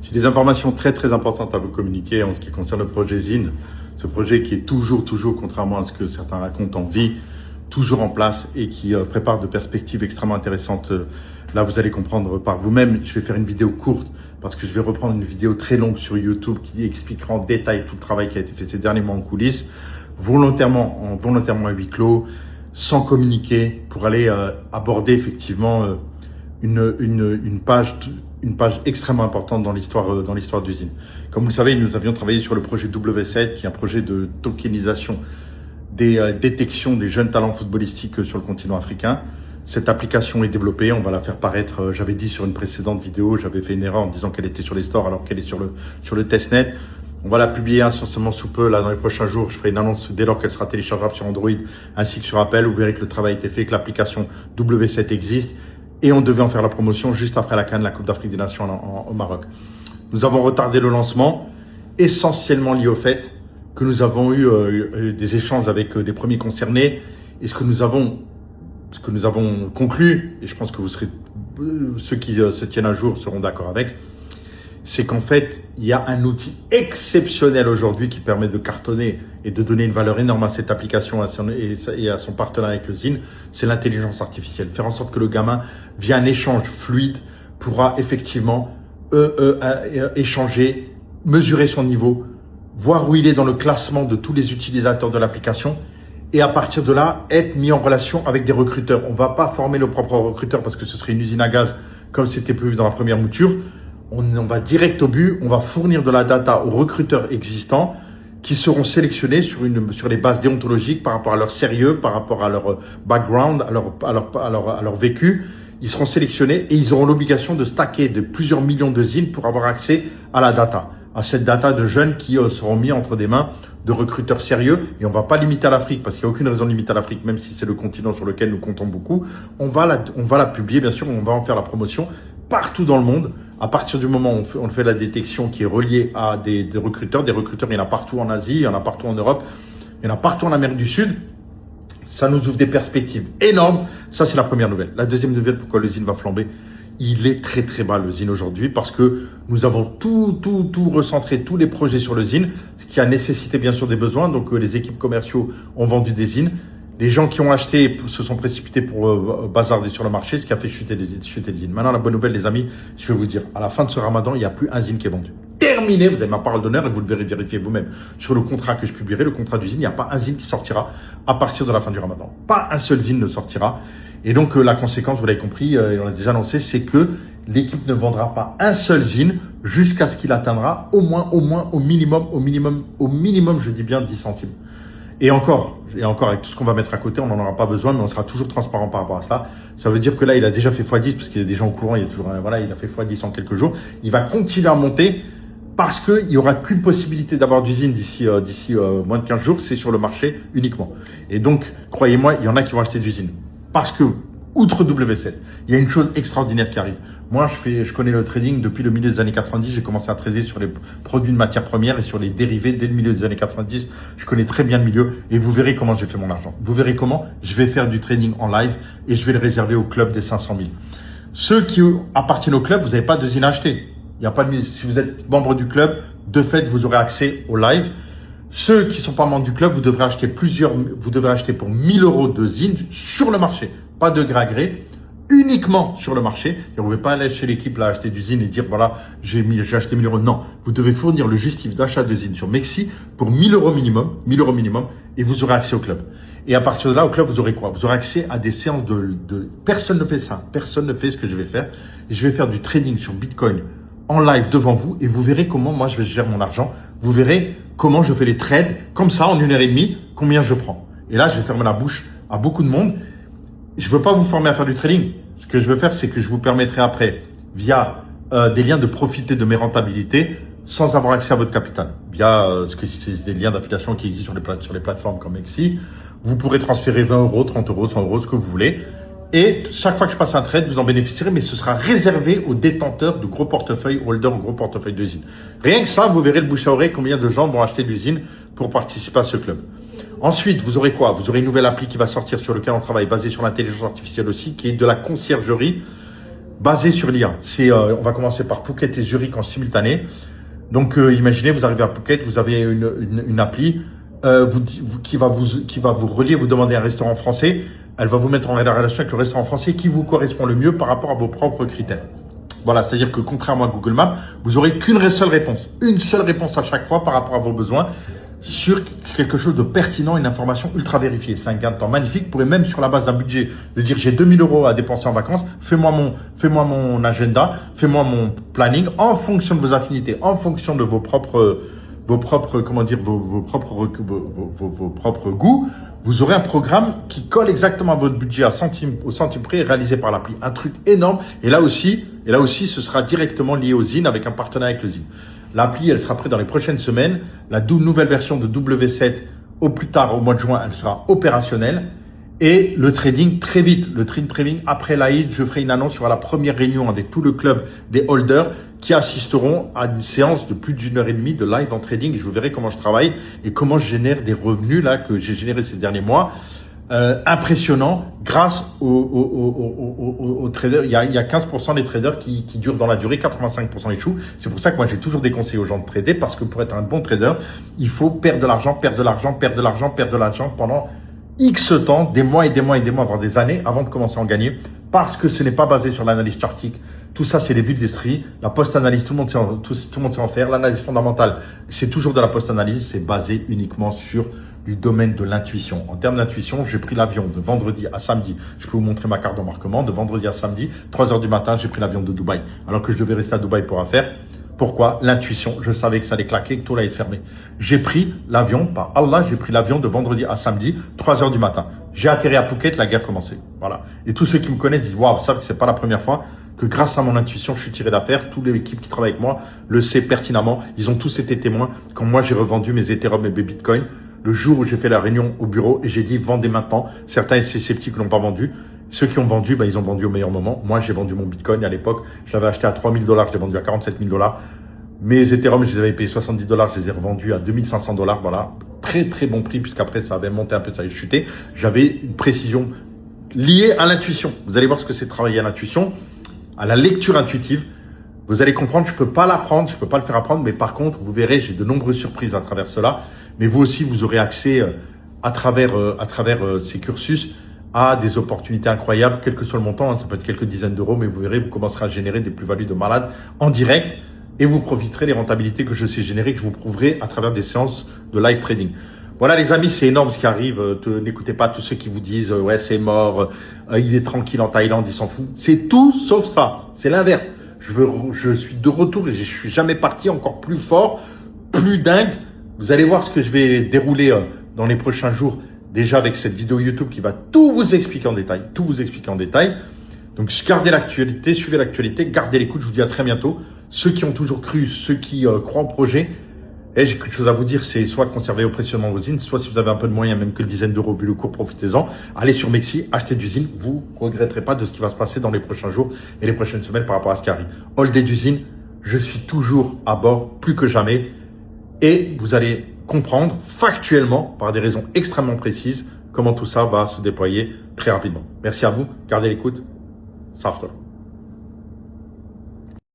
J'ai des informations très très importantes à vous communiquer en ce qui concerne le projet ZIN. Ce projet qui est toujours, contrairement à ce que certains racontent, en vie, toujours en place et qui prépare de perspectives extrêmement intéressantes. Là, vous allez comprendre par vous-même. Je vais faire une vidéo courte parce que je vais reprendre une vidéo très longue sur YouTube qui expliquera en détail tout le travail qui a été fait ces derniers mois en coulisses, volontairement à huis clos, sans communiquer, pour aller aborder effectivement une page extrêmement importante dans l'histoire d'usine. Comme vous le savez, nous avions travaillé sur le projet W7, qui est un projet de tokenisation des détections des jeunes talents footballistiques sur le continent africain. Cette application est développée, on va la faire paraître. J'avais dit sur une précédente vidéo, j'avais fait une erreur en disant qu'elle était sur les stores alors qu'elle est sur le testnet. On va la publier incessamment sous peu, là, dans les prochains jours. Je ferai une annonce dès lors qu'elle sera téléchargeable sur Android ainsi que sur Apple. Vous verrez que le travail a été fait, que l'application W7 existe. Et on devait en faire la promotion juste après la CAN, la Coupe d'Afrique des Nations au Maroc. Nous avons retardé le lancement, essentiellement lié au fait que nous avons eu des échanges avec des premiers concernés. Et ce que nous avons conclu, et je pense que vous serez, ceux qui se tiennent à jour seront d'accord avec, c'est qu'en fait, il y a un outil exceptionnel aujourd'hui qui permet de cartonner et de donner une valeur énorme à cette application et à son partenariat avec le ZIN, c'est l'intelligence artificielle. Faire en sorte que le gamin, via un échange fluide, pourra effectivement échanger, mesurer son niveau, voir où il est dans le classement de tous les utilisateurs de l'application et à partir de là, être mis en relation avec des recruteurs. On ne va pas former nos propres recruteurs parce que ce serait une usine à gaz comme c'était prévu dans la première mouture. On va direct au but, on va fournir de la data aux recruteurs existants qui seront sélectionnés sur les bases déontologiques par rapport à leur sérieux, par rapport à leur background, à leur vécu. Ils seront sélectionnés et ils auront l'obligation de stacker de plusieurs millions de zines pour avoir accès à la data, à cette data de jeunes qui seront mis entre des mains de recruteurs sérieux. Et on va pas limiter à l'Afrique parce qu'il n'y a aucune raison de limiter à l'Afrique, même si c'est le continent sur lequel nous comptons beaucoup. On va la publier, bien sûr, on va en faire la promotion partout dans le monde. À partir du moment où on fait la détection qui est reliée à des recruteurs, il y en a partout en Asie, il y en a partout en Europe, il y en a partout en Amérique du Sud, ça nous ouvre des perspectives énormes. Ça, c'est la première nouvelle. La deuxième nouvelle, pourquoi le ZIN va flamber, il est très très bas le ZIN aujourd'hui parce que nous avons tout recentré, tous les projets sur le ZIN, ce qui a nécessité bien sûr des besoins. Donc les équipes commerciaux ont vendu des ZIN. Les gens qui ont acheté se sont précipités pour bazarder sur le marché, ce qui a fait chuter les zines. Maintenant, la bonne nouvelle, les amis, je vais vous dire, à la fin de ce ramadan, il n'y a plus un zine qui est vendu. Terminé, vous avez ma parole d'honneur et vous le verrez vérifier vous-même. Sur le contrat que je publierai, le contrat d'usine, il n'y a pas un zine qui sortira à partir de la fin du ramadan. Pas un seul zine ne sortira. Et donc, la conséquence, vous l'avez compris, et on l'a déjà annoncé, c'est que l'équipe ne vendra pas un seul zine jusqu'à ce qu'il atteindra au minimum, je dis bien 10 centimes. Et encore, avec tout ce qu'on va mettre à côté, on n'en aura pas besoin, mais on sera toujours transparent par rapport à ça. Ça veut dire que là, il a déjà fait x10, parce qu'il est déjà au courant, il a fait x10 en quelques jours. Il va continuer à monter parce qu'il n'y aura qu'une possibilité d'avoir d'usine d'ici moins de 15 jours, c'est sur le marché uniquement. Et donc, croyez-moi, il y en a qui vont acheter d'usine. Parce que, outre W7, il y a une chose extraordinaire qui arrive. Moi, je connais le trading depuis le milieu des années 90. J'ai commencé à trader sur les produits de matières premières et sur les dérivés dès le milieu des années 90. Je connais très bien le milieu et vous verrez comment j'ai fait mon argent. Vous verrez comment je vais faire du trading en live et je vais le réserver au club des 500 000. Ceux qui appartiennent au club, vous n'avez pas de zine à acheter. Il y a pas de, si vous êtes membre du club, de fait, vous aurez accès au live. Ceux qui sont pas membres du club, vous devrez acheter pour 1000 € de zine sur le marché. Pas de gré à gré. Uniquement sur le marché. Et vous ne pouvez pas aller chez l'équipe là acheter du zine et dire voilà, j'ai acheté 1000 €. Non, vous devez fournir le justif d'achat de zine sur Mexi pour 1000 € minimum et vous aurez accès au club. Et à partir de là, au club, vous aurez quoi? Vous aurez accès à des séances Personne ne fait ça. Personne ne fait ce que je vais faire. Et je vais faire du trading sur Bitcoin en live devant vous et vous verrez comment moi je gérer mon argent. Vous verrez comment je fais les trades comme ça en 1h30, combien je prends. Et là, je vais fermer la bouche à beaucoup de monde. Je veux pas vous former à faire du trading. Ce que je veux faire, c'est que je vous permettrai après, via des liens, de profiter de mes rentabilités sans avoir accès à votre capital. Via c'est des liens d'affiliation qui existent sur les plateformes comme Mexi. Vous pourrez transférer 20 €, 30 €, 100 €, ce que vous voulez. Et chaque fois que je passe un trade, vous en bénéficierez, mais ce sera réservé aux détenteurs de gros portefeuilles, holders ou gros portefeuilles d'usine. Rien que ça, vous verrez le bouche à oreille combien de gens vont acheter de l'usine pour participer à ce club. Ensuite, vous aurez quoi? Vous aurez une nouvelle appli qui va sortir sur laquelle on travaille, basée sur l'intelligence artificielle aussi, qui est de la conciergerie basé sur l'IA. On va commencer par Phuket et Zurich en simultané. Donc, imaginez, vous arrivez à Phuket, vous avez une appli qui va vous relier, vous demander un restaurant français. Elle va vous mettre en relation avec le restaurant français qui vous correspond le mieux par rapport à vos propres critères. Voilà, c'est-à-dire que contrairement à Google Maps, vous aurez qu'une seule réponse. Une seule réponse à chaque fois par rapport à vos besoins sur quelque chose de pertinent, une information ultra vérifiée. C'est un gain de temps magnifique. Vous pourrez même sur la base d'un budget de dire j'ai 2000 € à dépenser en vacances, fais-moi mon agenda, fais-moi mon planning en fonction de vos affinités, en fonction de vos propres goûts. Vous aurez un programme qui colle exactement à votre budget au centime près, réalisé par l'appli. Un truc énorme. Et là aussi, ce sera directement lié au Zine avec un partenariat avec le Zine. L'appli, elle sera prête dans les prochaines semaines. La nouvelle version de W7, au plus tard, au mois de juin, elle sera opérationnelle. Et le trading, très vite. Le trading, après l'Aïd, je ferai une annonce sur la première réunion avec tout le club des holders qui assisteront à une séance de plus d'1h30 de live en trading. Et je vous verrai comment je travaille et comment je génère des revenus là que j'ai générés ces derniers mois. Impressionnant grâce aux traders. Il y a 15% des traders qui durent dans la durée, 85% échouent. C'est pour ça que moi j'ai toujours déconseillé aux gens de trader parce que pour être un bon trader, il faut perdre de l'argent pendant X temps, des mois et des mois et des mois, voire des années avant de commencer à en gagner parce que ce n'est pas basé sur l'analyse chartique. Tout ça, c'est les vues d'esprit. La post-analyse, tout le monde sait en faire. L'analyse fondamentale, c'est toujours de la post-analyse. C'est basé uniquement sur du domaine de l'intuition. En termes d'intuition, j'ai pris l'avion de vendredi à samedi. Je peux vous montrer ma carte d'embarquement. De vendredi à samedi, 3h du matin, j'ai pris l'avion de Dubaï. Alors que je devais rester à Dubaï pour affaires. Pourquoi? L'intuition. Je savais que ça allait claquer, que tout allait être fermé. J'ai pris l'avion, par Allah, j'ai pris l'avion de vendredi à samedi, 3h du matin. J'ai atterri à Phuket, la guerre commençait. Voilà. Et tous ceux qui me connaissent disent, waouh, savent que c'est pas la première fois que grâce à mon intuition, je suis tiré d'affaire. Toute l'équipe qui travaille avec moi le sait pertinemment. Ils ont tous été témoins quand moi j'ai revendu mes Ethereum et mes Bitcoin. Le jour où j'ai fait la réunion au bureau et j'ai dit, vendez maintenant. Certains étaient sceptiques n'ont pas vendu. Ceux qui ont vendu, ils ont vendu au meilleur moment. Moi, j'ai vendu mon Bitcoin à l'époque. Je l'avais acheté à 3000 $, je l'ai vendu à 47 000 $. Mes Ethereum, je les avais payés 70 $, je les ai revendus à 2500 $. Voilà. Très, très bon prix puisqu'après, ça avait monté un peu, ça avait chuté. J'avais une précision liée à l'intuition. Vous allez voir ce que c'est de travailler à l'intuition, à la lecture intuitive. Vous allez comprendre, je peux pas l'apprendre, je peux pas le faire apprendre, mais par contre, vous verrez, j'ai de nombreuses surprises à travers cela. Mais vous aussi, vous aurez accès à travers ces cursus à des opportunités incroyables, quel que soit le montant, ça peut être quelques dizaines d'euros, mais vous verrez, vous commencerez à générer des plus-values de malade en direct et vous profiterez des rentabilités que je sais générer, que je vous prouverai à travers des séances de live trading. Voilà les amis, c'est énorme ce qui arrive. N'écoutez pas tous ceux qui vous disent ouais c'est mort, il est tranquille en Thaïlande, il s'en fout. C'est tout sauf ça, c'est l'inverse. Je suis de retour et je suis jamais parti encore plus fort, plus dingue. Vous allez voir ce que je vais dérouler dans les prochains jours, déjà avec cette vidéo YouTube qui va tout vous expliquer en détail, Donc gardez l'actualité, suivez l'actualité, gardez l'écoute, je vous dis à très bientôt. Ceux qui ont toujours cru, ceux qui croient au projet, j'ai quelque chose à vous dire, c'est soit conservez précieusement vos zines, soit si vous avez un peu de moyens, même que le dizaine d'euros vu le cours, profitez-en. Allez sur Mexi, achetez du zine, vous ne regretterez pas de ce qui va se passer dans les prochains jours et les prochaines semaines par rapport à ce qui arrive. Holdé du zine, je suis toujours à bord, plus que jamais. Et vous allez comprendre factuellement, par des raisons extrêmement précises, comment tout ça va se déployer très rapidement. Merci à vous, gardez l'écoute. Safra.